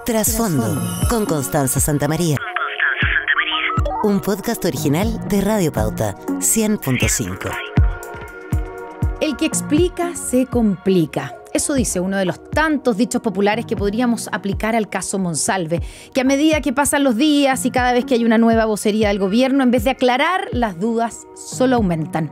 Trasfondo, con Constanza Santamaría. Un podcast original de Radio Pauta, 100.5. El que explica se complica. Eso dice uno de los tantos dichos populares que podríamos aplicar al caso Monsalve, que a medida que pasan los días y cada vez que hay una nueva vocería del gobierno, en vez de aclarar, las dudas solo aumentan.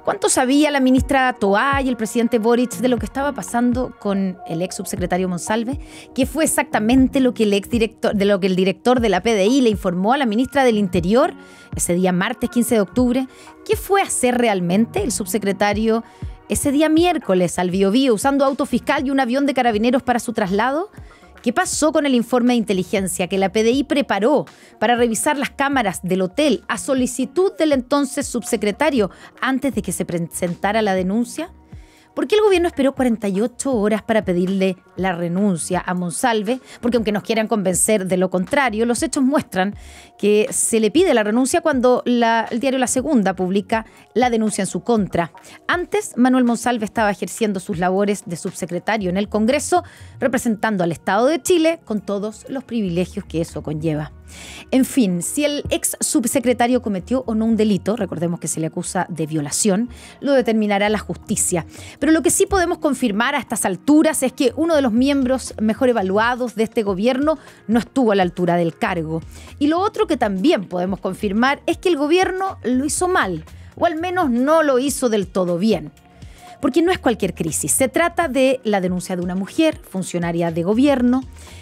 ¿Cuánto sabía la ministra Toá y el presidente Boric de lo que estaba pasando con el ex subsecretario Monsalve? ¿Qué fue exactamente lo que el director de la PDI le informó a la ministra del Interior ese día martes 15 de octubre? ¿Qué fue a hacer realmente el subsecretario ese día miércoles al Biobío usando auto fiscal y un avión de carabineros para su traslado? ¿Qué pasó con el informe de inteligencia que la PDI preparó para revisar las cámaras del hotel a solicitud del entonces subsecretario antes de que se presentara la denuncia? ¿Por qué el gobierno esperó 48 horas para pedirle la renuncia a Monsalve? Porque aunque nos quieran convencer de lo contrario, los hechos muestran que se le pide la renuncia cuando el diario La Segunda publica la denuncia en su contra. Antes, Manuel Monsalve estaba ejerciendo sus labores de subsecretario en el Congreso, representando al Estado de Chile con todos los privilegios que eso conlleva. En fin, si el ex subsecretario cometió o no un delito, recordemos que se le acusa de violación, lo determinará la justicia. Pero lo que sí podemos confirmar a estas alturas es que uno de los miembros mejor evaluados de este gobierno no estuvo a la altura del cargo. Y lo otro que también podemos confirmar es que el gobierno lo hizo mal, o al menos no lo hizo del todo bien. Porque no es cualquier crisis. Se trata de la denuncia de una mujer, funcionaria de gobierno,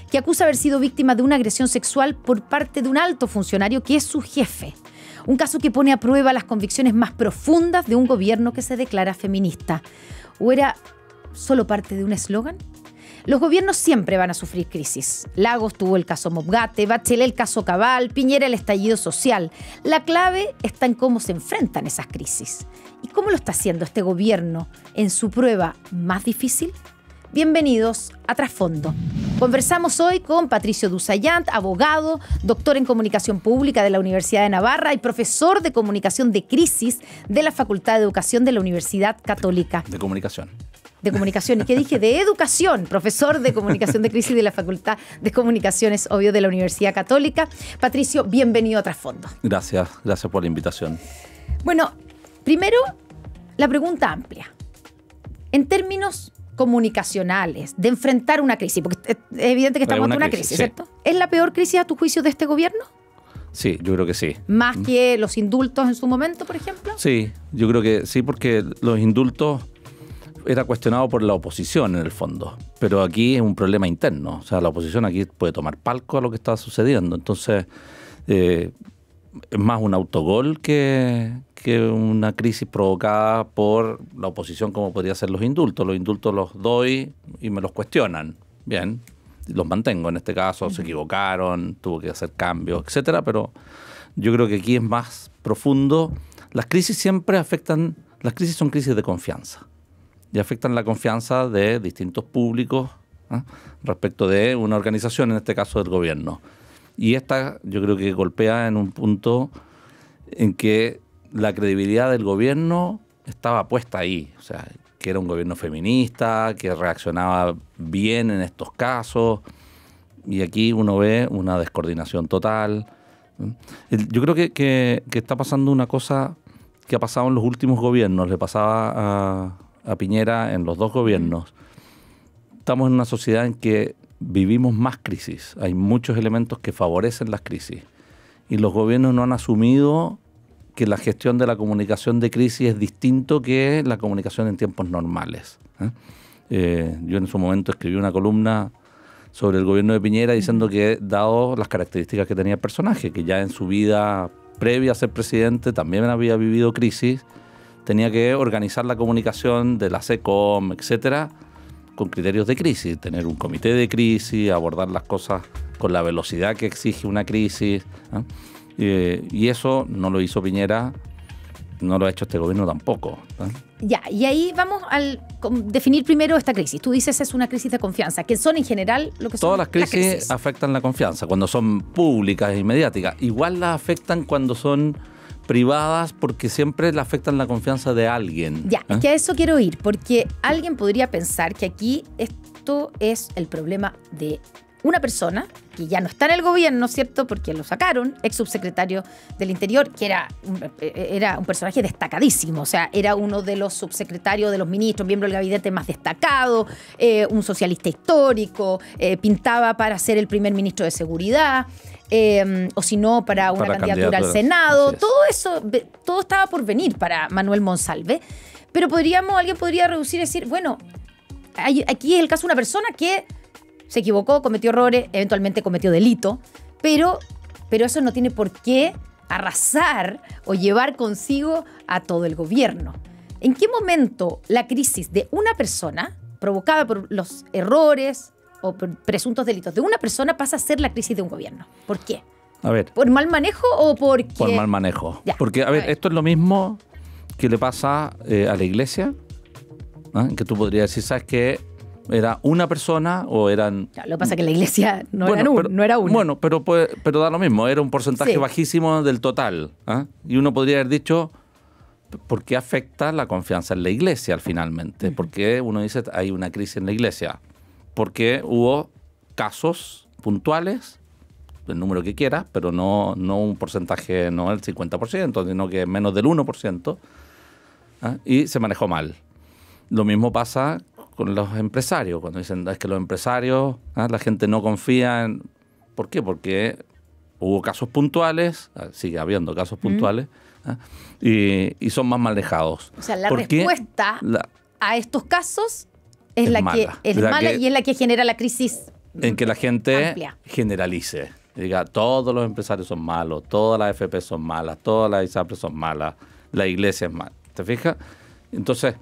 que acusa haber sido víctima de una agresión sexual por parte de un alto funcionario que es su jefe. Un caso que pone a prueba las convicciones más profundas de un gobierno que se declara feminista. ¿O era solo parte de un eslogan? Los gobiernos siempre van a sufrir crisis. Lagos tuvo el caso Mobgate, Bachelet el caso Cabal, Piñera el estallido social. La clave está en cómo se enfrentan esas crisis. ¿Y cómo lo está haciendo este gobierno en su prueba más difícil? Bienvenidos a Trasfondo. Conversamos hoy con Patricio Dusayant, abogado, doctor en Comunicación Pública de la Universidad de Navarra y profesor de Comunicación de Crisis de la Facultad de Educación de la Universidad Católica. De Comunicación. De Comunicación. ¿Y qué dije? De Educación. Profesor de Comunicación de Crisis de la Facultad de Comunicaciones, obvio, de la Universidad Católica. Patricio, bienvenido a Trasfondo. Gracias por la invitación. Bueno, primero, la pregunta amplia. En términos comunicacionales, de enfrentar una crisis, porque es evidente que estamos ante una crisis, sí. ¿Cierto? ¿Es la peor crisis a tu juicio de este gobierno? Sí, yo creo que sí. ¿Más que los indultos en su momento, por ejemplo? Sí, yo creo que sí, porque los indultos era cuestionado por la oposición en el fondo, pero aquí es un problema interno. O sea, la oposición aquí puede tomar palco a lo que está sucediendo. Entonces, es más un autogol que una crisis provocada por la oposición, como podría ser los indultos. Los indultos los doy y me los cuestionan. Bien, los mantengo. En este caso se equivocaron, tuvo que hacer cambios, etcétera, pero yo creo que aquí es más profundo. Las crisis siempre afectan, las crisis son crisis de confianza y afectan la confianza de distintos públicos respecto de una organización, en este caso del gobierno. Y esta yo creo que golpea en un punto en que la credibilidad del gobierno estaba puesta ahí. O sea, que era un gobierno feminista, que reaccionaba bien en estos casos. Y aquí uno ve una descoordinación total. Yo creo que está pasando una cosa que ha pasado en los últimos gobiernos. Le pasaba a Piñera en los dos gobiernos. Estamos en una sociedad en que vivimos más crisis. Hay muchos elementos que favorecen las crisis. Y los gobiernos no han asumido que la gestión de la comunicación de crisis es distinto que la comunicación en tiempos normales. Yo en su momento escribí una columna sobre el gobierno de Piñera diciendo que, dado las características que tenía el personaje, que ya en su vida previa a ser presidente también había vivido crisis, tenía que organizar la comunicación de la SECOM, etcétera, con criterios de crisis, tener un comité de crisis, abordar las cosas con la velocidad que exige una crisis. Y eso no lo hizo Piñera, no lo ha hecho este gobierno tampoco. Ya, y ahí vamos al definir primero esta crisis. Tú dices es una crisis de confianza, que son en general lo que son todas las crisis afectan la confianza, cuando son públicas y mediáticas. Igual las afectan cuando son privadas, porque siempre le afectan la confianza de alguien. Ya, es que a eso quiero ir, porque alguien podría pensar que aquí esto es el problema de una persona que ya no está en el gobierno, ¿cierto? Porque lo sacaron, ex subsecretario del Interior, que era un personaje destacadísimo, o sea, era uno de los subsecretarios, de los ministros, miembro del gabinete más destacado, un socialista histórico, pintaba para ser el primer ministro de Seguridad, o si no, para una candidatura al Senado. Todo eso, todo estaba por venir para Manuel Monsalve. Pero alguien podría reducir y decir, bueno, aquí es el caso de una persona que se equivocó, cometió errores, eventualmente cometió delito, pero eso no tiene por qué arrasar o llevar consigo a todo el gobierno. ¿En qué momento la crisis de una persona, provocada por los errores o por presuntos delitos de una persona, pasa a ser la crisis de un gobierno? ¿Por qué? A ver. ¿Por mal manejo o porque...? Por mal manejo. Ya, porque, a ver, esto es lo mismo que le pasa a la iglesia, ¿no? Que tú podrías decir, ¿sabes qué? ¿Era una persona o eran...? Claro, lo que pasa es que la iglesia no era una. Bueno, pero da lo mismo, era un porcentaje bajísimo del total. ¿Eh? Y uno podría haber dicho, ¿por qué afecta la confianza en la iglesia finalmente? ¿Por qué uno dice, hay una crisis en la iglesia? Porque hubo casos puntuales, el número que quieras, pero no un porcentaje, no el 50%, sino que menos del 1%, ¿eh? Y se manejó mal. Lo mismo pasa con los empresarios, cuando dicen es que los empresarios, la gente no confía en... ¿Por qué? Porque hubo casos puntuales, sigue habiendo casos puntuales, y son más manejados. O sea, la respuesta a estos casos es la mala. Que es mala y es la que genera la crisis en que la gente amplia. Generalice. Diga, todos los empresarios son malos, todas las FP son malas, todas las ISAPRES son malas, la iglesia es mala. ¿Te fijas? Entonces,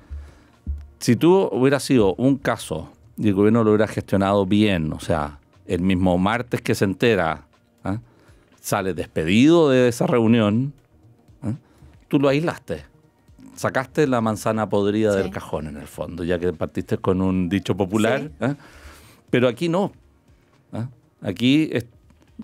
si tú hubieras sido un caso y el gobierno lo hubiera gestionado bien, o sea, el mismo martes que se entera, sale despedido de esa reunión, tú lo aislaste. Sacaste la manzana podrida del cajón, en el fondo, ya que partiste con un dicho popular. Sí. Pero aquí no. Aquí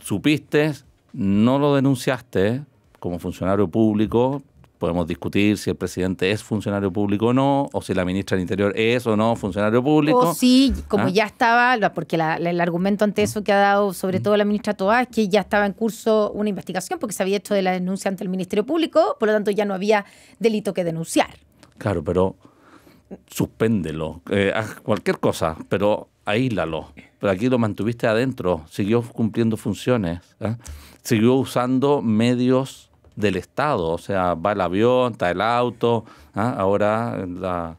supiste, no lo denunciaste como funcionario público. Podemos discutir si el presidente es funcionario público o no, o si la ministra del Interior es o no funcionario público. O sí, como ya estaba, porque el argumento ante eso que ha dado sobre todo la ministra Toá es que ya estaba en curso una investigación porque se había hecho de la denuncia ante el Ministerio Público, por lo tanto ya no había delito que denunciar. Claro, pero suspéndelo, haz cualquier cosa, pero aíslalo. Pero aquí lo mantuviste adentro, siguió cumpliendo funciones, siguió usando medios del Estado, o sea, va el avión, está el auto, ahora la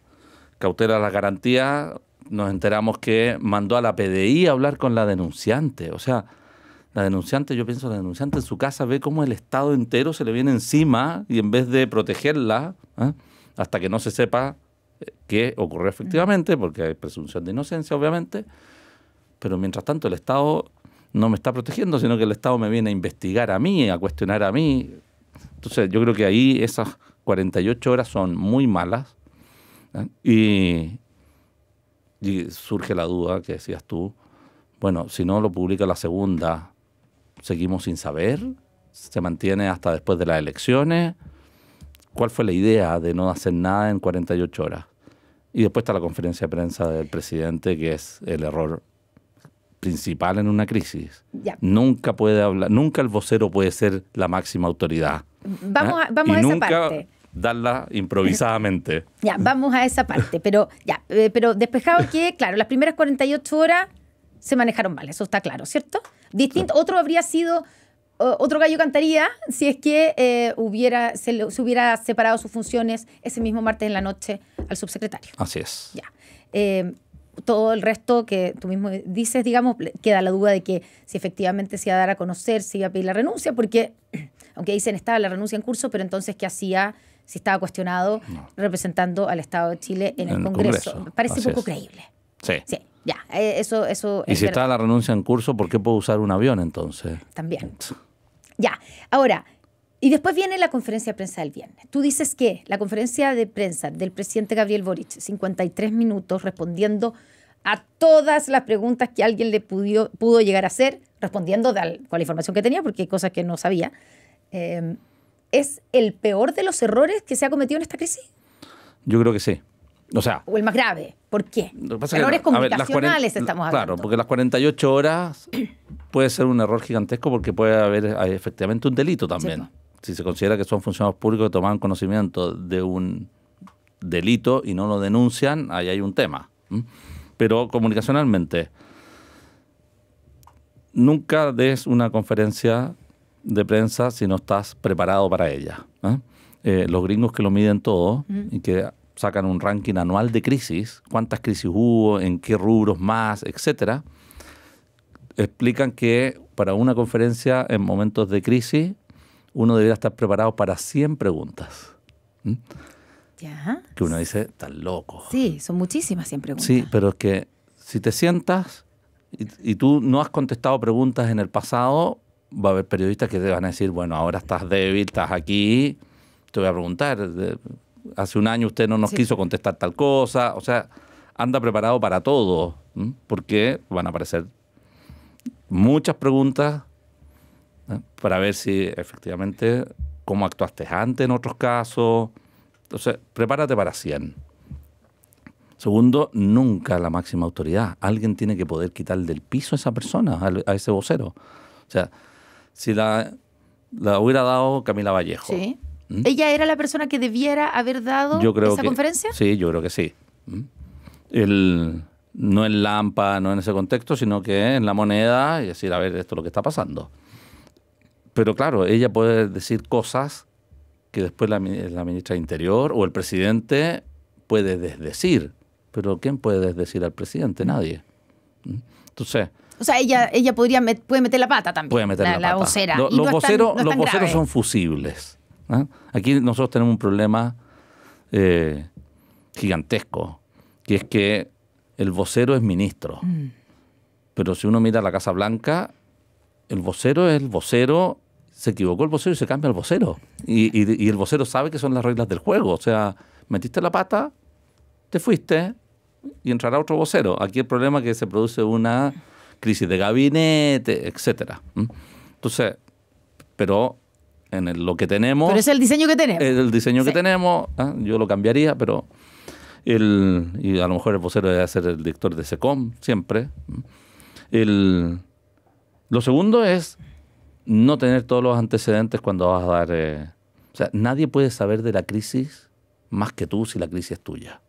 cautela de la garantía, nos enteramos que mandó a la PDI a hablar con la denunciante, o sea, la denunciante, yo pienso, la denunciante en su casa ve cómo el Estado entero se le viene encima y en vez de protegerla, hasta que no se sepa qué ocurrió efectivamente, porque hay presunción de inocencia, obviamente, pero mientras tanto el Estado no me está protegiendo, sino que el Estado me viene a investigar a mí, a cuestionar a mí. Entonces yo creo que ahí esas 48 horas son muy malas, y surge la duda que decías tú, bueno, si no lo publica la segunda, ¿seguimos sin saber? ¿Se mantiene hasta después de las elecciones? ¿Cuál fue la idea de no hacer nada en 48 horas? Y después está la conferencia de prensa del presidente, que es el error principal en una crisis. Ya. Nunca puede hablar, nunca el vocero puede ser la máxima autoridad. Vamos a esa parte. Darla improvisadamente. Ya, vamos a esa parte. Pero despejado que, claro, las primeras 48 horas se manejaron mal, eso está claro, ¿cierto? Distinto, sí. Otro habría sido, otro gallo cantaría si es que se hubiera separado sus funciones ese mismo martes en la noche al subsecretario. Así es. Ya. Todo el resto que tú mismo dices, digamos, queda la duda de que si efectivamente se iba a dar a conocer, se iba a pedir la renuncia, porque, aunque dicen estaba la renuncia en curso, pero entonces, ¿qué hacía si estaba cuestionado representando al Estado de Chile en el Congreso? Parece poco creíble. Sí. Ya, eso y si está la renuncia en curso, ¿por qué puedo usar un avión entonces? También. Ya, ahora, y después viene la conferencia de prensa del viernes. Tú dices que la conferencia de prensa del presidente Gabriel Boric, 53 minutos respondiendo a todas las preguntas que alguien le pudo llegar a hacer, respondiendo con la información que tenía, porque hay cosas que no sabía, ¿es el peor de los errores que se ha cometido en esta crisis? Yo creo que sí. O el más grave. ¿Por qué? Errores comunicacionales estamos hablando. Claro, porque las 48 horas puede ser un error gigantesco porque puede haber efectivamente un delito también. Sí. Si se considera que son funcionarios públicos que toman conocimiento de un delito y no lo denuncian, ahí hay un tema. Pero comunicacionalmente, nunca des una conferencia de prensa si no estás preparado para ella. Los gringos que lo miden todo y que sacan un ranking anual de crisis, cuántas crisis hubo, en qué rubros más, etcétera, explican que para una conferencia en momentos de crisis uno debería estar preparado para 100 preguntas. ¿Ya? Que uno dice, estás loco. Sí, son muchísimas 100 preguntas. Sí, pero es que si te sientas y tú no has contestado preguntas en el pasado, va a haber periodistas que te van a decir, bueno, ahora estás débil, estás aquí, te voy a preguntar. Hace un año usted no nos quiso contestar tal cosa. O sea, anda preparado para todo, porque van a aparecer muchas preguntas para ver si efectivamente cómo actuaste antes en otros casos. Entonces, prepárate para 100. Segundo, nunca la máxima autoridad. Alguien tiene que poder quitar del piso a esa persona, a ese vocero. O sea, si la hubiera dado Camila Vallejo. Sí. ¿Ella era la persona que debiera haber dado esa conferencia? Sí, yo creo que sí. No en Lampa, no en ese contexto, sino que en La Moneda y decir, a ver, esto es lo que está pasando. Pero claro, ella puede decir cosas que después la ministra de Interior o el presidente puede desdecir. Pero ¿quién puede desdecir al presidente? Nadie. Entonces... O sea, ella puede meter la pata también. Puede meter la pata. La vocera. Los voceros son fusibles. Aquí nosotros tenemos un problema gigantesco, que es que el vocero es ministro. Pero si uno mira la Casa Blanca, el vocero es el vocero, se equivocó el vocero y se cambia el vocero. Y el vocero sabe que son las reglas del juego. O sea, metiste la pata, te fuiste y entrará otro vocero. Aquí el problema es que se produce una crisis de gabinete, etcétera. Entonces, pero... lo que tenemos... Pero es el diseño que tenemos. El diseño que tenemos, yo lo cambiaría, pero... y a lo mejor el vocero debe ser el director de SECOM, siempre. Lo segundo es no tener todos los antecedentes cuando vas a dar... o sea, nadie puede saber de la crisis más que tú si la crisis es tuya.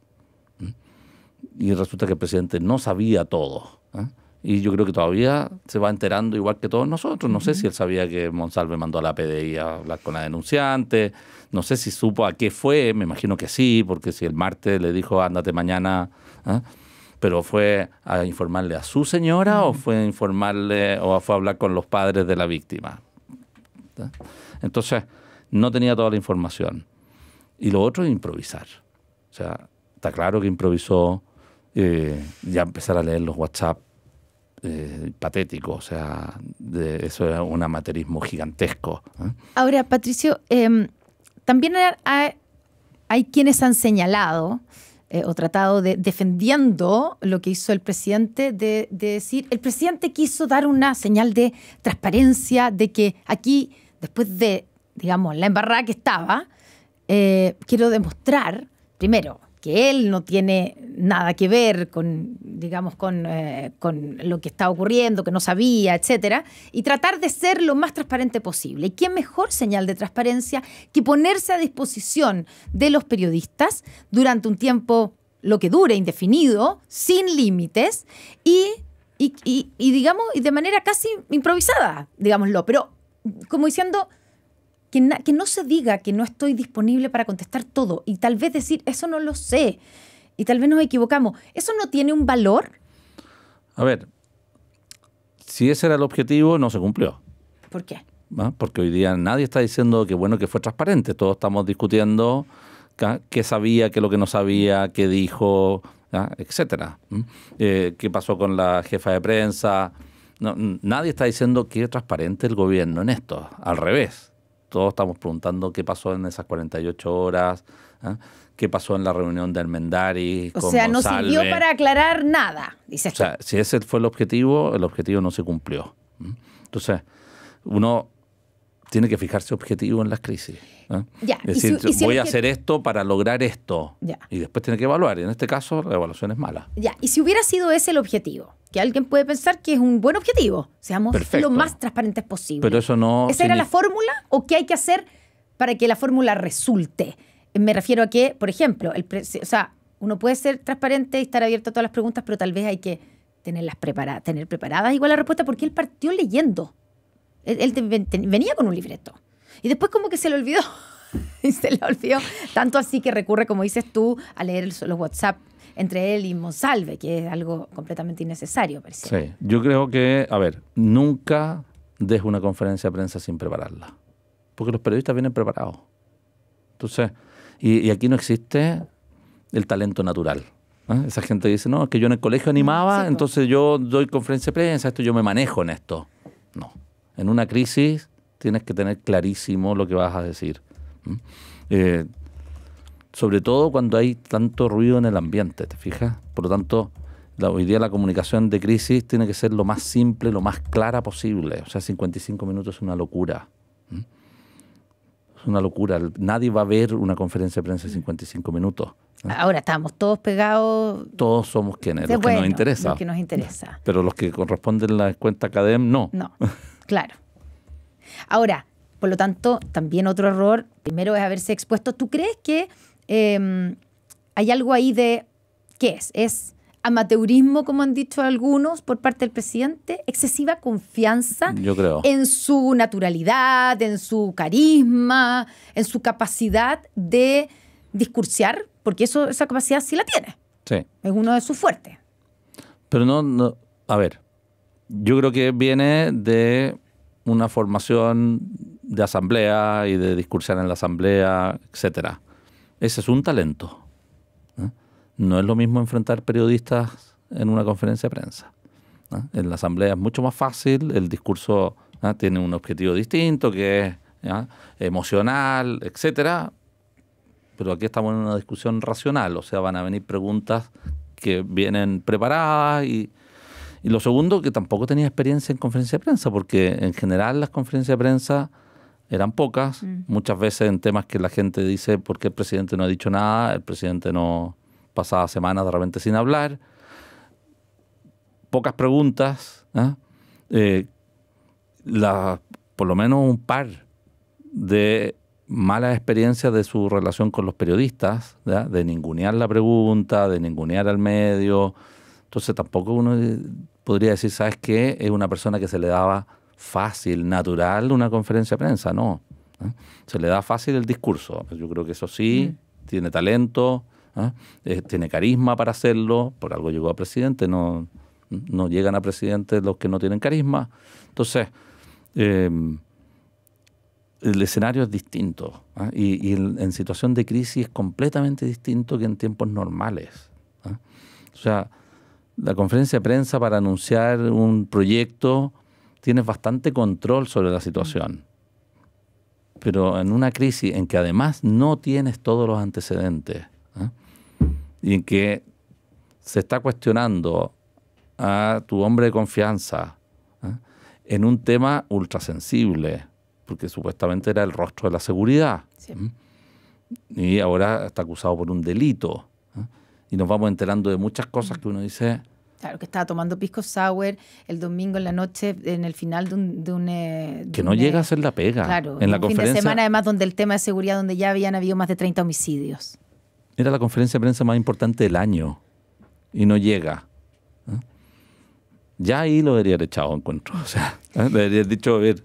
Y resulta que el presidente no sabía todo. Y yo creo que todavía se va enterando igual que todos nosotros. No sé si él sabía que Monsalve mandó a la PDI a hablar con la denunciante. No sé si supo a qué fue. Me imagino que sí, porque si el martes le dijo ándate mañana, pero fue a informarle a su señora o fue a informarle o fue a hablar con los padres de la víctima. Entonces, no tenía toda la información. Y lo otro es improvisar. O sea, está claro que improvisó ya empezar a leer los WhatsApp. Patético, o sea, eso es un amateurismo gigantesco. Ahora, Patricio, también hay quienes han señalado o tratado de, defendiendo lo que hizo el presidente, de decir, el presidente quiso dar una señal de transparencia, de que aquí, después de, digamos, la embarrada que estaba, quiero demostrar, primero, que él no tiene nada que ver con, digamos, con lo que está ocurriendo, que no sabía, etcétera, y tratar de ser lo más transparente posible. ¿Y qué mejor señal de transparencia que ponerse a disposición de los periodistas durante un tiempo, lo que dure, indefinido, sin límites, y digamos, y de manera casi improvisada, digámoslo, pero como diciendo... Que no se diga que no estoy disponible para contestar todo y tal vez decir, eso no lo sé y tal vez nos equivocamos. ¿Eso no tiene un valor? A ver, si ese era el objetivo, no se cumplió. ¿Por qué? Porque hoy día nadie está diciendo que bueno que fue transparente. Todos estamos discutiendo qué sabía, qué lo que no sabía, qué dijo, etcétera. ¿Qué pasó con la jefa de prensa? No, nadie está diciendo que es transparente el gobierno en esto. Al revés. Todos estamos preguntando qué pasó en esas 48 horas, qué pasó en la reunión de Armendáriz con Monsalve. No sirvió para aclarar nada, dices tú. O sea, si ese fue el objetivo no se cumplió. Entonces, uno tiene que fijarse objetivo en las crisis. Ya. Es decir, voy a hacer esto para lograr esto. Ya. Y después tiene que evaluar. Y en este caso, la evaluación es mala. Ya, y si hubiera sido ese el objetivo, que alguien puede pensar que es un buen objetivo, seamos Perfecto. lo más transparentes posible. Pero eso no... ¿Esa era la fórmula o qué hay que hacer para que la fórmula resulte? Me refiero a que, por ejemplo, uno puede ser transparente y estar abierto a todas las preguntas, pero tal vez hay que tener preparadas igual la respuesta, porque él partió leyendo. Él venía con un libreto. Y después como que se le olvidó. Y se le olvidó. Tanto así que recurre, como dices tú, a leer los WhatsApp entre él y Monsalve, que es algo completamente innecesario. Sí, yo creo que, nunca des una conferencia de prensa sin prepararla. Porque los periodistas vienen preparados. Entonces, y aquí no existe el talento natural. Esa gente dice, no, es que yo en el colegio animaba, entonces yo doy conferencia de prensa, yo me manejo en esto. No. En una crisis tienes que tener clarísimo lo que vas a decir. Sobre todo cuando hay tanto ruido en el ambiente, ¿te fijas? Por lo tanto, hoy día la comunicación de crisis tiene que ser lo más simple, lo más clara posible. O sea, 55 minutos es una locura. Es una locura. Nadie va a ver una conferencia de prensa de 55 minutos. Ahora estamos todos pegados. Todos somos quienes, los que nos interesa. Los que nos interesa. Pero los que corresponden a la cuenta Academ, no. No, claro. Ahora, por lo tanto, también otro error, primero es haberse expuesto. ¿Tú crees que hay algo ahí de, qué es? ¿Es amateurismo, como han dicho algunos, por parte del presidente? ¿Excesiva confianza? Yo creo. En su naturalidad, en su carisma, en su capacidad de discursiar, porque esa capacidad sí la tiene. Sí. Es uno de sus fuertes. Pero no, yo creo que viene de una formación de asamblea y de discursar en la asamblea, etcétera. Ese es un talento. No es lo mismo enfrentar periodistas en una conferencia de prensa. En la asamblea es mucho más fácil, el discurso tiene un objetivo distinto, que es emocional, etcétera. Pero aquí estamos en una discusión racional, o sea, van a venir preguntas que vienen preparadas y lo segundo, que tampoco tenía experiencia en conferencia de prensa, porque en general las conferencias de prensa eran pocas, muchas veces en temas que la gente dice, ¿por qué el presidente no ha dicho nada? El presidente no pasaba semanas de repente sin hablar. Pocas preguntas, por lo menos un par de malas experiencias de su relación con los periodistas, ¿ya? De ningunear la pregunta, de ningunear al medio. Entonces tampoco uno podría decir, ¿sabes qué? Es una persona que se le daba fácil, natural una conferencia de prensa, no. Se le da fácil el discurso. Yo creo que eso sí, tiene talento, tiene carisma para hacerlo, por algo llegó a presidente, no llegan a presidente los que no tienen carisma. Entonces, el escenario es distinto, y en situación de crisis es completamente distinto que en tiempos normales. O sea, la conferencia de prensa para anunciar un proyecto tienes bastante control sobre la situación. Pero en una crisis en que además no tienes todos los antecedentes, y en que se está cuestionando a tu hombre de confianza en un tema ultrasensible, porque supuestamente era el rostro de la seguridad, y ahora está acusado por un delito, y nos vamos enterando de muchas cosas que uno dice... Claro, que estaba tomando pisco sour el domingo en la noche, en el final de un que no llega a ser la pega. Claro, en la un conferencia, fin de semana, además, donde el tema de seguridad, donde ya habían habido más de 30 homicidios. Era la conferencia de prensa más importante del año y no llega. Ya ahí lo debería haber echado, encuentro. O sea, debería haber dicho, a ver,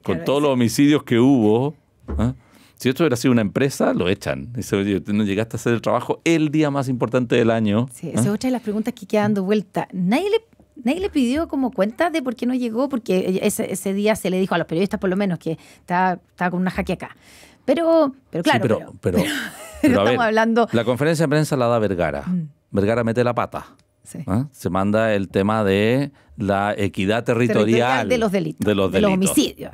con claro, todos los homicidios que hubo, si esto hubiera sido una empresa, lo echan. Dice, oye, tú no llegaste a hacer el trabajo el día más importante del año. Sí, esa es otra de las preguntas que queda dando vuelta. Nadie le pidió como cuenta de por qué no llegó, porque ese día se le dijo a los periodistas, por lo menos, que estaba con una jaqueca. Pero claro. Sí, pero estamos a ver, hablando... La conferencia de prensa la da Vergara. Vergara mete la pata. Sí. Se manda el tema de la equidad territorial de los delitos. De los homicidios.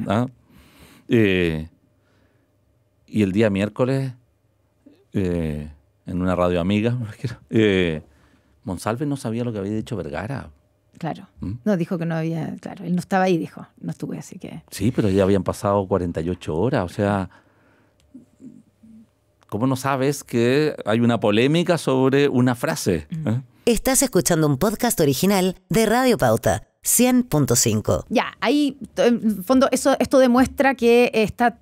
Y el día miércoles, en una radio amiga, Monsalve no sabía lo que había dicho Vergara. Claro. No, dijo que no había... Claro, él no estaba ahí, dijo. No estuve, así que... Sí, pero ya habían pasado 48 horas. O sea, ¿cómo no sabes que hay una polémica sobre una frase? Estás escuchando un podcast original de Radio Pauta, 100.5. Ya, ahí, en fondo, esto demuestra que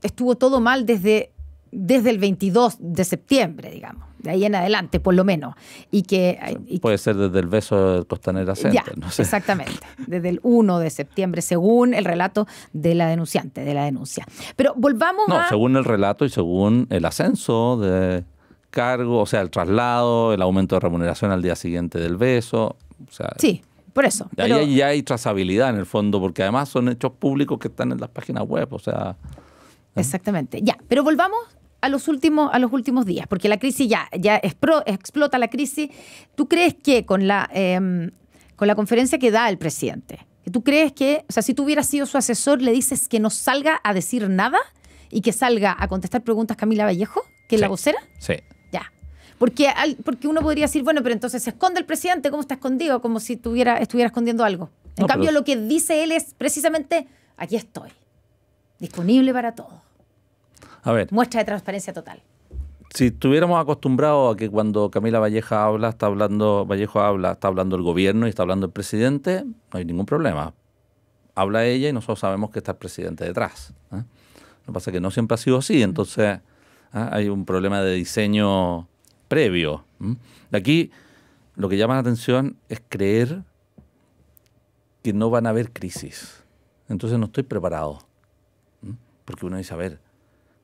estuvo todo mal desde el 22 de septiembre, digamos. De ahí en adelante, por lo menos. Puede ser desde el beso de Costanera Center, ya, no sé. Exactamente. Desde el 1 de septiembre, según el relato de la denunciante, de la denuncia. Pero volvamos según el relato y según el ascenso de cargo, o sea, el traslado, el aumento de remuneración al día siguiente del beso. O sea, sí, por eso. Ahí ya hay trazabilidad en el fondo, porque además son hechos públicos que están en las páginas web, o sea... Exactamente. Ya, pero volvamos a los últimos días, porque la crisis ya explota la crisis. ¿Tú crees que con la conferencia que da el presidente, tú crees que, o sea, si tú hubieras sido su asesor, le dices que no salga a decir nada y que salga a contestar preguntas Camila Vallejo, que es la vocera? Sí. Ya. Porque uno podría decir, bueno, pero entonces se esconde el presidente, ¿cómo está escondido? Como si estuviera escondiendo algo. En cambio, lo que dice él es precisamente, aquí estoy, disponible para todo. A ver. Muestra de transparencia total. Si estuviéramos acostumbrados a que cuando Camila Vallejo habla, está hablando el gobierno y está hablando el presidente, no hay ningún problema. Habla ella y nosotros sabemos que está el presidente detrás. Lo que pasa es que no siempre ha sido así, entonces hay un problema de diseño previo. Aquí lo que llama la atención es creer que no van a haber crisis. Entonces no estoy preparado. Porque uno dice, a ver,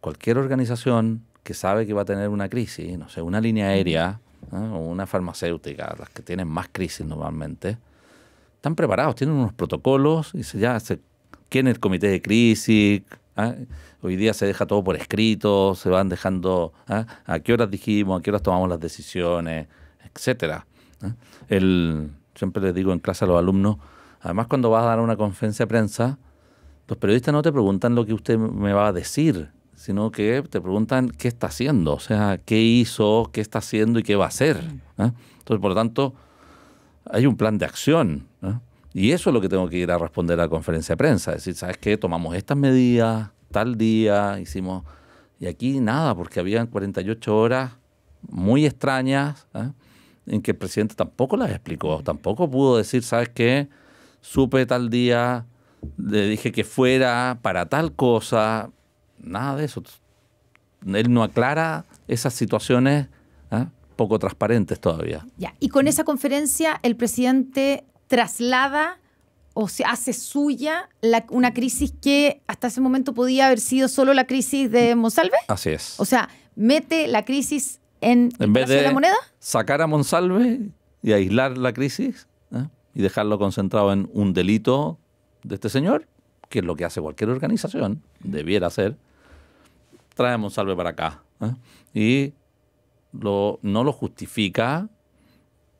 cualquier organización que sabe que va a tener una crisis, no sé, una línea aérea o una farmacéutica, las que tienen más crisis normalmente, están preparados, tienen unos protocolos y ¿quién es el comité de crisis? Hoy día se deja todo por escrito, se van dejando a qué horas dijimos, a qué horas tomamos las decisiones, etcétera. Siempre les digo en clase a los alumnos, además cuando vas a dar una conferencia de prensa, los periodistas no te preguntan lo que usted me va a decir, sino que te preguntan qué está haciendo, o sea, qué hizo, qué está haciendo y qué va a hacer. Entonces, por lo tanto, hay un plan de acción. Y eso es lo que tengo que ir a responder a la conferencia de prensa. Es decir, ¿sabes qué? Tomamos estas medidas, tal día, hicimos... Y aquí nada, porque habían 48 horas muy extrañas, en que el presidente tampoco las explicó. Tampoco pudo decir, ¿sabes qué? Supe tal día, le dije que fuera para tal cosa... Nada de eso. Él no aclara esas situaciones poco transparentes todavía. Ya. Y con esa conferencia el presidente traslada o se hace suya una crisis que hasta ese momento podía haber sido solo la crisis de Monsalve. Así es. O sea, mete la crisis en vez de la moneda. Sacar a Monsalve y aislar la crisis y dejarlo concentrado en un delito de este señor, que es lo que hace cualquier organización, debiera hacer, trae a Monsalve para acá. Y no lo justifica,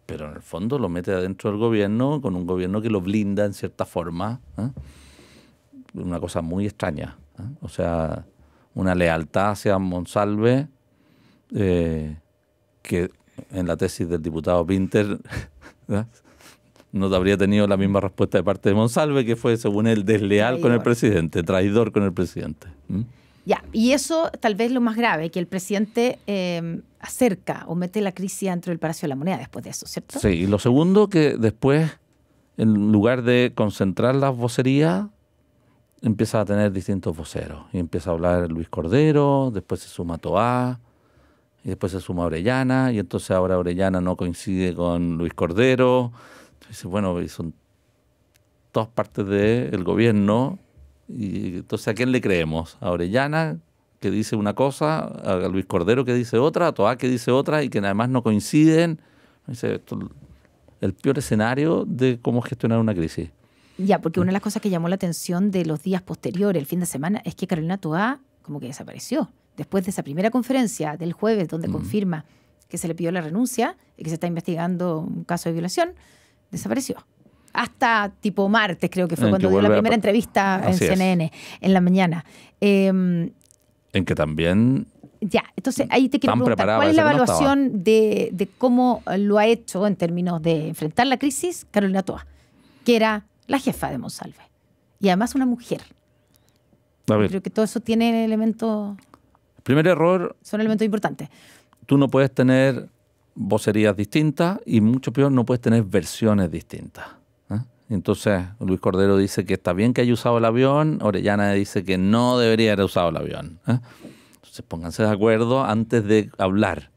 pero en el fondo lo mete adentro del gobierno, con un gobierno que lo blinda en cierta forma. Una cosa muy extraña. O sea, una lealtad hacia Monsalve, que en la tesis del diputado Pinter no habría tenido la misma respuesta de parte de Monsalve, que fue, según él, desleal con el presidente, traidor con el presidente. Ya, y eso tal vez lo más grave, que el presidente acerca o mete la crisis dentro del Palacio de la Moneda después de eso, ¿cierto? Sí, y lo segundo, que después, en lugar de concentrar las vocerías, empieza a tener distintos voceros. Y empieza a hablar Luis Cordero, después se suma Toá, y después se suma Orellana, y entonces ahora Orellana no coincide con Luis Cordero. Entonces, bueno, son todas partes del gobierno. Y entonces, ¿a quién le creemos? ¿A Orellana, que dice una cosa, a Luis Cordero, que dice otra, a Toá, que dice otra, y que además no coinciden? Esto es el peor escenario de cómo gestionar una crisis. Ya, porque una de las cosas que llamó la atención de los días posteriores, el fin de semana, es que Carolina Toá como que desapareció. Después de esa primera conferencia del jueves, donde confirma que se le pidió la renuncia y que se está investigando un caso de violación, desapareció. Hasta tipo martes, creo que fue cuando dio la primera entrevista en CNN, en la mañana. En que también... Ya, entonces ahí te quiero preguntar, ¿cuál es la evaluación de cómo lo ha hecho en términos de enfrentar la crisis Carolina Toá? que era la jefa de Monsalve. Y además una mujer. A ver, Creo que todo eso tiene elementos, primer error, son elementos importantes. tú no puedes tener vocerías distintas y mucho peor, no puedes tener versiones distintas. Entonces, Luis Cordero dice que está bien que haya usado el avión, Orellana dice que no debería haber usado el avión. Entonces, pónganse de acuerdo antes de hablar.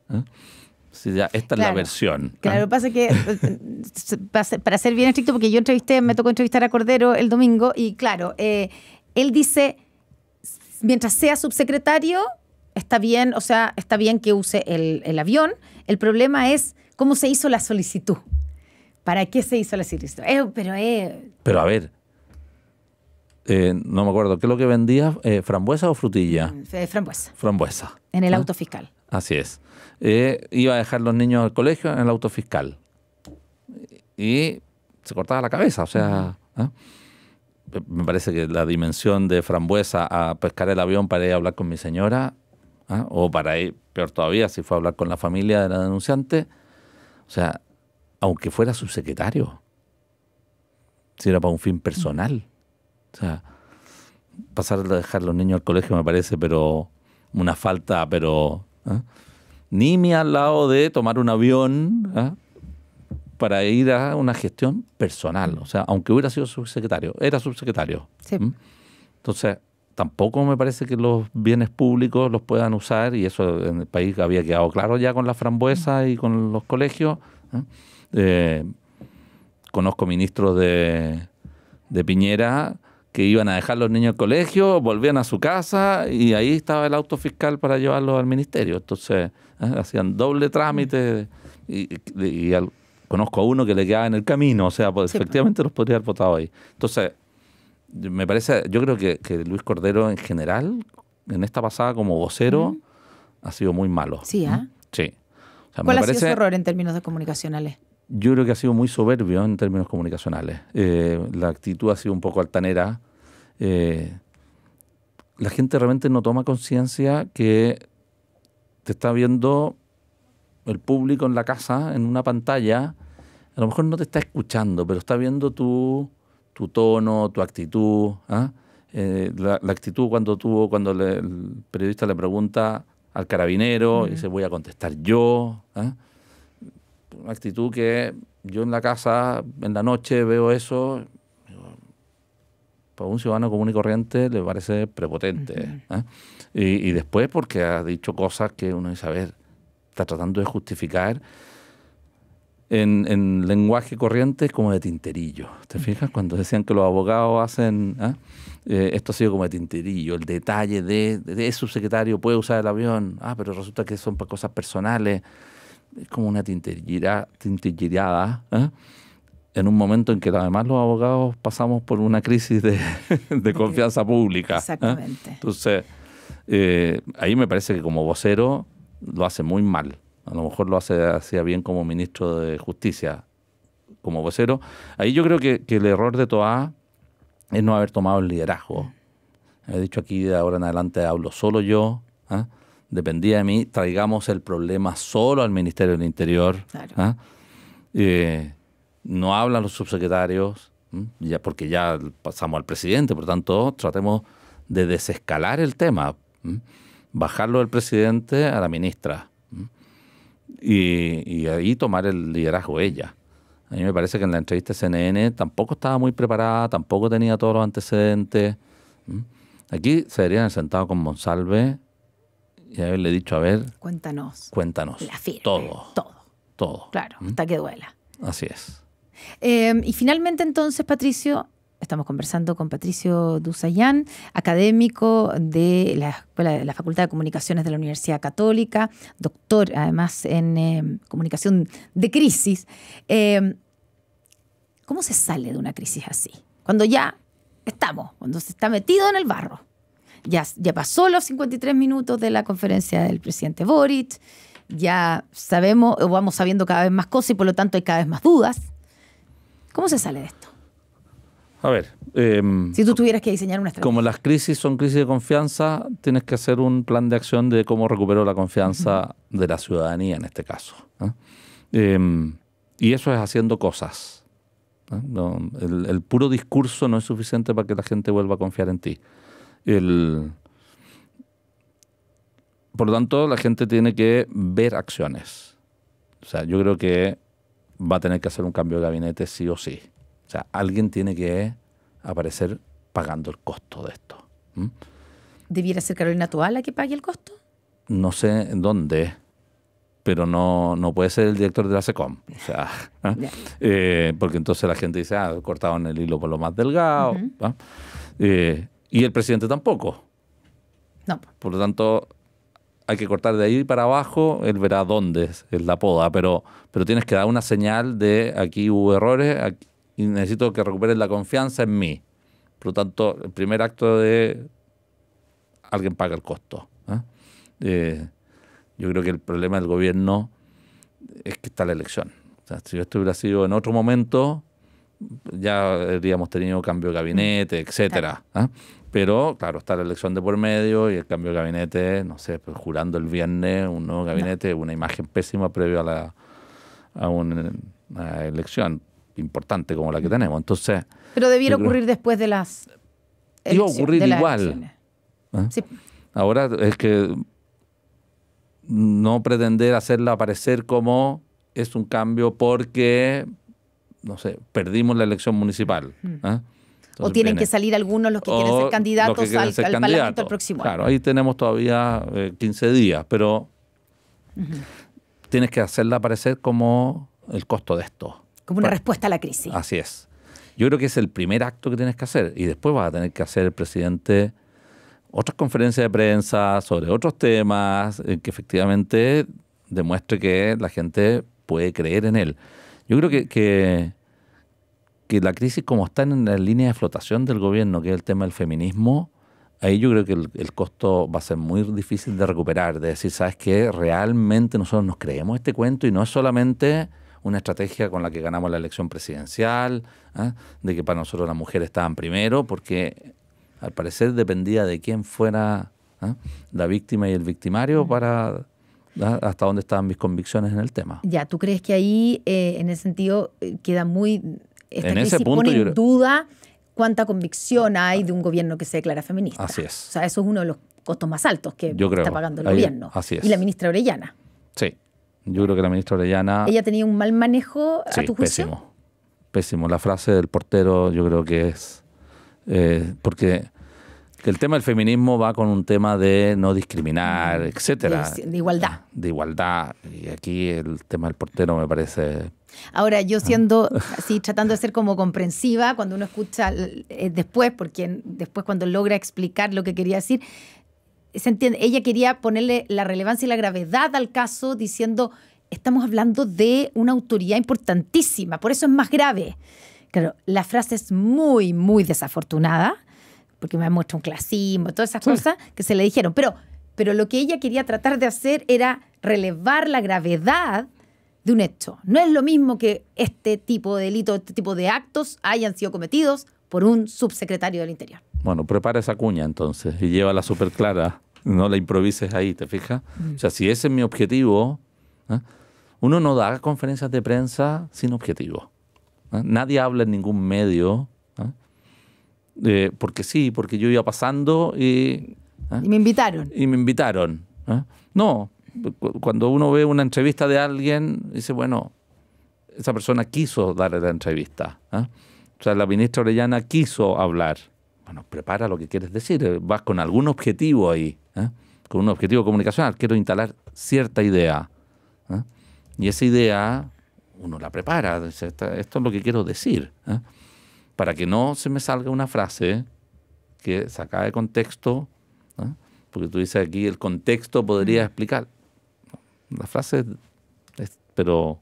Si ya, esta es la versión. Claro, lo que pasa es que, para ser bien estricto, porque yo me tocó entrevistar a Cordero el domingo, y claro, él dice, mientras sea subsecretario, está bien, o sea, está bien que use el avión. El problema es cómo se hizo la solicitud. ¿Para qué se hizo la solicitud? Pero a ver, no me acuerdo, ¿qué es lo que vendía? ¿Frambuesa o frutilla? Frambuesa. Frambuesa. En el auto fiscal. Así es. Iba a dejar los niños al colegio en el auto fiscal. Y se cortaba la cabeza, o sea... Me parece que la dimensión de Frambuesa a pescar el avión para ir a hablar con mi señora, o para ir, peor todavía, si fue a hablar con la familia de la denunciante, o sea, aunque fuera subsecretario, si era para un fin personal. O sea, pasar de dejar los niños al colegio me parece, pero una falta, pero nimia al lado de tomar un avión para ir a una gestión personal. O sea, aunque hubiera sido subsecretario, era subsecretario. Sí. Entonces, tampoco me parece que los bienes públicos los puedan usar, y eso en el país había quedado claro ya con la Frambuesa y con los colegios. Conozco ministros de Piñera que iban a dejar los niños al colegio, volvían a su casa y ahí estaba el auto fiscal para llevarlos al ministerio. Entonces, hacían doble trámite y conozco a uno que le quedaba en el camino, o sea, pues, sí, efectivamente los podría haber votado ahí. Entonces, me parece, yo creo que Luis Cordero en general, en esta pasada como vocero, ha sido muy malo. Sí, Sí. O sea, ¿cuál ha sido su error en términos de comunicacionales? Yo creo que ha sido muy soberbio en términos comunicacionales. La actitud ha sido un poco altanera. La gente realmente no toma conciencia que te está viendo el público en la casa, en una pantalla. A lo mejor no te está escuchando, pero está viendo tu tono, tu actitud. La actitud cuando el periodista le pregunta al carabinero y dice, voy a contestar yo. Una actitud que yo en la casa, en la noche, veo eso, para un ciudadano común y corriente le parece prepotente. Y después porque ha dicho cosas que uno dice, a ver, está tratando de justificar en lenguaje corriente como de tinterillo. ¿Te fijas? Cuando decían que los abogados hacen... esto ha sido como de tinterillo, el detalle de subsecretario puede usar el avión, pero resulta que son para cosas personales. Es como una tintillada en un momento en que además los abogados pasamos por una crisis de confianza pública. Exactamente. Entonces, ahí me parece que como vocero lo hace muy mal. A lo mejor lo hacía bien como ministro de Justicia, como vocero. Ahí yo creo que el error de Toá es no haber tomado el liderazgo. He dicho aquí de ahora en adelante hablo solo yo, dependía de mí, traigamos el problema solo al Ministerio del Interior. Claro. No hablan los subsecretarios, porque ya pasamos al presidente, por tanto, tratemos de desescalar el tema, bajarlo del presidente a la ministra, y ahí tomar el liderazgo ella. A mí me parece que en la entrevista de CNN tampoco estaba muy preparada, tampoco tenía todos los antecedentes. Aquí se deberían haber sentado con Monsalve y haberle dicho, a ver, cuéntanos la firme, todo. Claro, hasta que duela. Así es. Y finalmente entonces, Patricio, estamos conversando con Patricio Dusayan, académico de la Facultad de Comunicaciones de la Universidad Católica, doctor además en comunicación de crisis. ¿Cómo se sale de una crisis así? Cuando cuando se está metido en el barro. Ya pasó los 53 minutos de la conferencia del presidente Boric, ya sabemos, o vamos sabiendo cada vez más cosas y por lo tanto hay cada vez más dudas. ¿Cómo se sale de esto? A ver. Si tú tuvieras que diseñar una estrategia. Como las crisis son crisis de confianza, tienes que hacer un plan de acción de cómo recupero la confianza de la ciudadanía en este caso. Y eso es haciendo cosas. No, el puro discurso no es suficiente para que la gente vuelva a confiar en ti. Por lo tanto, la gente tiene que ver acciones. O sea, yo creo que va a tener que hacer un cambio de gabinete sí o sí. O sea, alguien tiene que aparecer pagando el costo de esto. ¿Debiera ser Carolina Toá la que pague el costo? No sé en dónde, pero no puede ser el director de la SECOM. O sea, porque entonces la gente dice, cortaron el hilo por lo más delgado. Y el presidente tampoco. No. Por lo tanto, hay que cortar de ahí para abajo, él verá dónde es la poda, pero tienes que dar una señal de aquí hubo errores y necesito que recuperes la confianza en mí. Por lo tanto, el primer acto de alguien paga el costo. Yo creo que el problema del gobierno es que está la elección. O sea, si esto hubiera sido en otro momento, ya habríamos tenido cambio de gabinete, etcétera. Pero, claro, está la elección de por medio y el cambio de gabinete, no sé, pues, jurando el viernes un nuevo gabinete, una imagen pésima previo a una elección importante como la que tenemos. Entonces, pero debiera ocurrir después de las elecciones. Iba a ocurrir igual. Sí. Ahora es que no pretender hacerla aparecer como es un cambio porque, no sé, perdimos la elección municipal. O tienen que salir algunos los que quieren ser candidatos al Parlamento el próximo año. Claro, ahí tenemos todavía 15 días, pero tienes que hacerla aparecer como el costo de esto. Como una respuesta a la crisis. Así es. Yo creo que es el primer acto que tienes que hacer y después vas a tener que hacer el presidente otras conferencias de prensa sobre otros temas que efectivamente demuestre que la gente puede creer en él. Yo creo que la crisis, como está en la línea de flotación del gobierno, que es el tema del feminismo, ahí yo creo que el costo va a ser muy difícil de recuperar, de decir, ¿sabes qué? Realmente nosotros nos creemos este cuento y no es solamente una estrategia con la que ganamos la elección presidencial, de que para nosotros las mujeres estaban primero, porque al parecer dependía de quién fuera la víctima y el victimario para hasta dónde estaban mis convicciones en el tema. Ya, ¿tú crees que ahí, en ese sentido, queda muy... Esta en crisis ese punto pone en duda cuánta convicción hay de un gobierno que se declara feminista? Así es. O sea, eso es uno de los costos más altos que está pagando el ahí, gobierno. Así es. Y la ministra Orellana. Sí, yo creo que la ministra Orellana... ¿Ella tenía un mal manejo a tu juicio? Pésimo. Pésimo. La frase del portero yo creo que es... porque el tema del feminismo va con un tema de no discriminar, etcétera. De igualdad. De igualdad. Y aquí el tema del portero me parece... Ahora, yo siendo así, tratando de ser como comprensiva, cuando uno escucha después, porque después cuando logra explicar lo que quería decir, se entiende, ella quería ponerle la relevancia y la gravedad al caso diciendo, estamos hablando de una autoridad importantísima, por eso es más grave. Claro, la frase es muy, muy desafortunada, porque me muestra un clasismo, todas esas cosas que se le dijeron. Pero lo que ella quería tratar de hacer era relevar la gravedad de un hecho. No es lo mismo que este tipo de delitos, este tipo de actos hayan sido cometidos por un subsecretario del Interior. Bueno, prepara esa cuña entonces y llévala súper clara. No la improvises ahí, ¿te fijas? O sea, si ese es mi objetivo, uno no da conferencias de prensa sin objetivo. Nadie habla en ningún medio, porque sí, porque yo iba pasando y me invitaron. Y me invitaron. No, cuando uno ve una entrevista de alguien, dice, bueno, esa persona quiso darle la entrevista. O sea, la ministra Orellana quiso hablar. Bueno, prepara lo que quieres decir. Vas con algún objetivo ahí, con un objetivo comunicacional. Quiero instalar cierta idea. Y esa idea uno la prepara. Dice, esto es lo que quiero decir. Para que no se me salga una frase que sacada de contexto, porque tú dices aquí el contexto podría explicar. La frase es, pero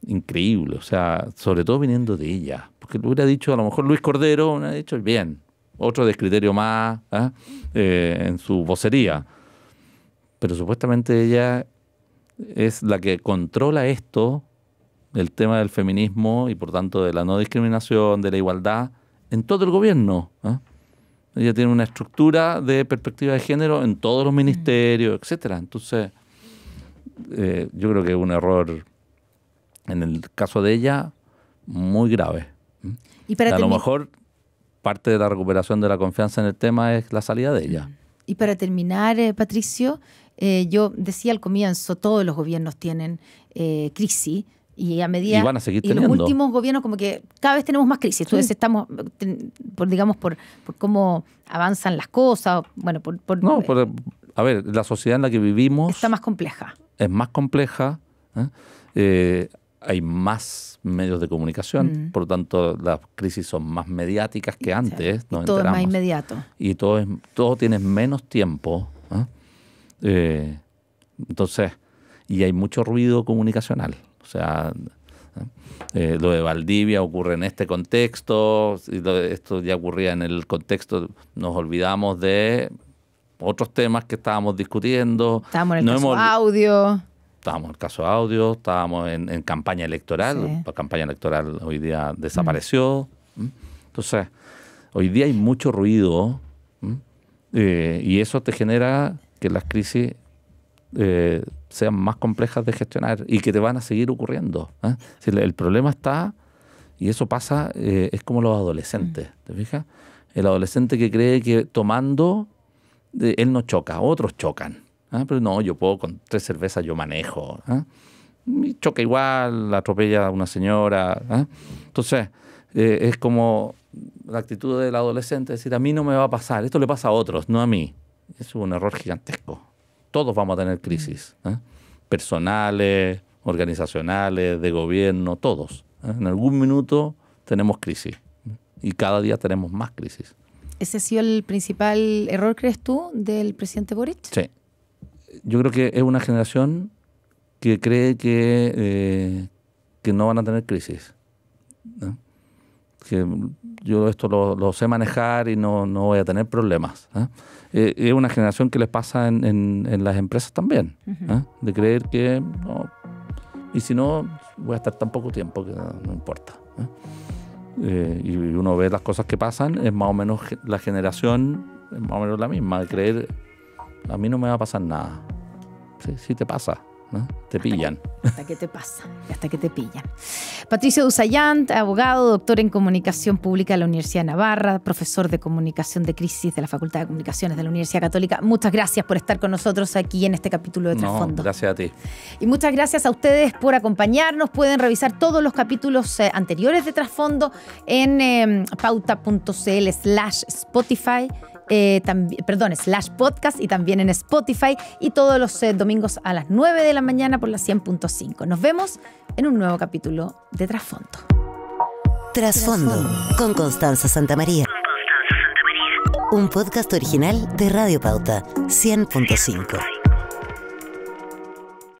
increíble, o sea, sobre todo viniendo de ella, porque lo hubiera dicho a lo mejor Luis Cordero, hubiera dicho bien, otro descriterio más en su vocería, pero supuestamente ella es la que controla esto, el tema del feminismo y por tanto de la no discriminación, de la igualdad, en todo el gobierno. Ella tiene una estructura de perspectiva de género en todos los ministerios, etcétera. Entonces, yo creo que es un error en el caso de ella, muy grave. Y para a lo mejor parte de la recuperación de la confianza en el tema es la salida de ella. Y para terminar, Patricio, yo decía al comienzo, todos los gobiernos tienen crisis. Y a medida, y van a seguir y teniendo. Los últimos gobiernos como que cada vez tenemos más crisis. Entonces estamos, por cómo avanzan las cosas. Bueno, a ver, la sociedad en la que vivimos está más compleja. Es más compleja. Hay más medios de comunicación, por lo tanto las crisis son más mediáticas que antes. Nos todo enteramos. Es más inmediato. Y todo tiene menos tiempo. Entonces, y hay mucho ruido comunicacional. O sea, lo de Valdivia ocurre en este contexto, y esto ya ocurría en el contexto, nos olvidamos de otros temas que estábamos discutiendo. Estábamos en el caso audio. Estábamos en el caso audio, estábamos en campaña electoral. Sí. La campaña electoral hoy día desapareció. Entonces, hoy día hay mucho ruido y eso te genera que las crisis sean más complejas de gestionar y que te van a seguir ocurriendo. Si el problema está, y eso pasa, es como los adolescentes, ¿te fijas? El adolescente que cree que tomando, él no choca, otros chocan. Pero no, yo puedo con 3 cervezas, yo manejo. Y choca igual, atropella a una señora. Entonces, es como la actitud del adolescente, decir, a mí no me va a pasar, esto le pasa a otros, no a mí. Es un error gigantesco. Todos vamos a tener crisis, personales, organizacionales, de gobierno, todos. En algún minuto tenemos crisis y cada día tenemos más crisis. ¿Ese ha sido el principal error, crees tú, del presidente Boric? Sí. Yo creo que es una generación que cree que no van a tener crisis. Que yo esto lo sé manejar y no voy a tener problemas. Es una generación que les pasa en las empresas también, de creer que no, y si no, voy a estar tan poco tiempo que no importa. Y uno ve las cosas que pasan, es más o menos la generación, es más o menos la misma, de creer, a mí no me va a pasar nada. Sí te pasa. Te pillan. Hasta que te pasa, hasta que te pillan. Patricio Dusayant, abogado, doctor en Comunicación Pública de la Universidad de Navarra, profesor de Comunicación de Crisis de la Facultad de Comunicaciones de la Universidad Católica. Muchas gracias por estar con nosotros aquí en este capítulo de Trasfondo. Gracias a ti. Y muchas gracias a ustedes por acompañarnos. Pueden revisar todos los capítulos anteriores de Trasfondo en pauta.cl/Spotify. /podcast y también en Spotify y todos los domingos a las 9 de la mañana por la 100.5. Nos vemos en un nuevo capítulo de Trasfondo. Trasfondo con Constanza Santamaría. Un podcast original de Radio Pauta 100.5.